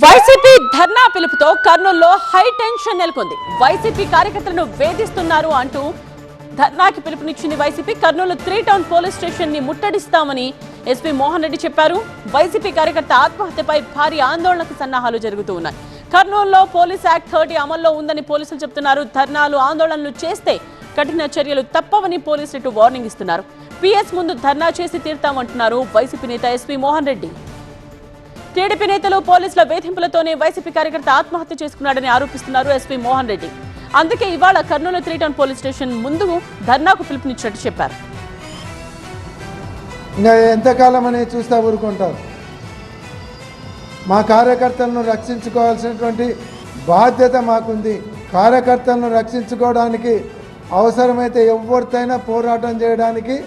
YCP ధర్నా పిలుపుతో కర్నూలులో high tension నెలకొంది. వైసీపీ కార్యకర్తలను వేధిస్తున్నారు అంటూ ధర్నాకి పిలుపునిచ్చింది YCP. Kurnool 3 town police station ని ముట్టడిస్తామని ఎస్పీ మోహన్ రెడ్డి చెప్పారు. వైసీపీ కార్యకర్త ఆత్మహత్యపై భారీ ఆందోళనకు సన్నాహాలు జరుగుతూ ఉన్నాయి. కర్నూలులో పోలీస్ యాక్ట్ 30 అమల్లో ఉందని పోలీసులు చెబుతున్నారు. ధర్నాలు ఆందోళనలు చేస్తే కఠిన చర్యలు తప్పవని పోలీసులు వార్నింగ్ ఇస్తున్నారు. పిఎస్ ముందు ధర్నా చేసి తీరుతామంటున్నారు వైసీపీ నేత ఎస్పీ మోహన్ రెడ్డి. టీడీపీ నేతలు పోలీసుల వేధింపులతోనే వైసీపీ కార్యకర్త ఆత్మహత్య చేసుకున్నాడని ఆరోపిస్తున్నారు ఎస్పీ మోహన్ రెడ్డి. అందుకే ఇవాళ కర్నూలు 3 టౌన్ పోలీస్ స్టేషన్ ముందు ధర్నాకు పిలుపునిచ్చినట్టు చెప్పారు. ఇంకా ఎంతకాలం అని చూస్తా ఊరుకుంటారు. మా కార్యకర్తలను రక్షించుకోవాల్సినటువంటి బాధ్యత మాకుంది. కార్యకర్తలను రక్షించుకోవడానికి అవసరమైతే ఎవరితోనైనా పోరాటం చేయడానికి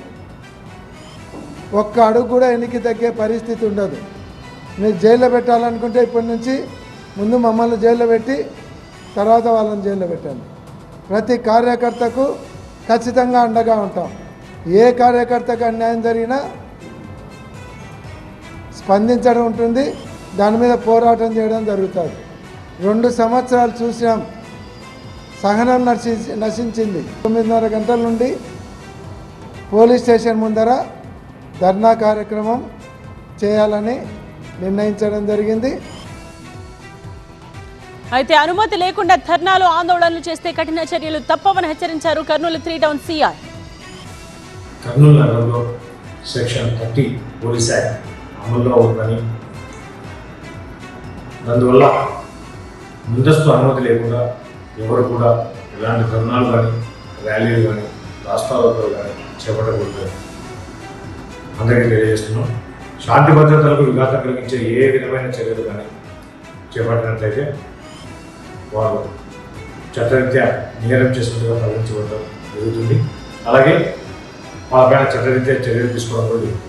ఒక్క అడుగు కూడా వెనక్కి తగ్గే పరిస్థితి ఉండదు. మీరు జైల్లో పెట్టాలనుకుంటే ఇప్పటి నుంచి ముందు మమ్మల్ని జైల్లో పెట్టి తర్వాత వాళ్ళని జైల్లో పెట్టండి. ప్రతి కార్యకర్తకు ఖచ్చితంగా అండగా ఉంటాం. ఏ కార్యకర్తకు అన్యాయం జరిగినా స్పందించడం ఉంటుంది, దాని మీద పోరాటం చేయడం జరుగుతుంది. 2 సంవత్సరాలు చూసాం, సహనం నశించింది. 9:30 గంటల నుండి పోలీస్ స్టేషన్ ముందర ధర్నా కార్యక్రమం చేయాలని నిర్ణయించడం జరిగింది. అయితే అనుమతి లేకుండా ధర్నాలు ఆందోళనలు చేస్తే కఠిన చర్యలు తప్పవని హెచ్చరించారు కర్నూలు 3 టౌన్ సిఆర్. కర్నూలు నగరంలో సెక్షన్ 30 పోలీస్ యాక్ట్ అమల్లో ఉందని, అందువల్ల ముందస్తు అనుమతి లేకుండా ఎవరు కూడా ఎలాంటి ధర్నాలు కానీ ర్యాలీలు కానీ రాస్తారోకోలు కానీ చేపట్టకూడదు అందరికీ తెలియజేస్తున్నాం. శాంతి భద్రతలకు విఘాతం కలిగించే ఏ విధమైన చర్యలు కానీ చేపట్టినట్లయితే వారు చట్టరీత్యా నేరం చేసినట్టుగా పరిగణించబడడం జరుగుతుంది. అలాగే వాళ్ళపైన చట్టరీత్యా చర్యలు తీసుకోవడం కూడా జరుగుతుంది.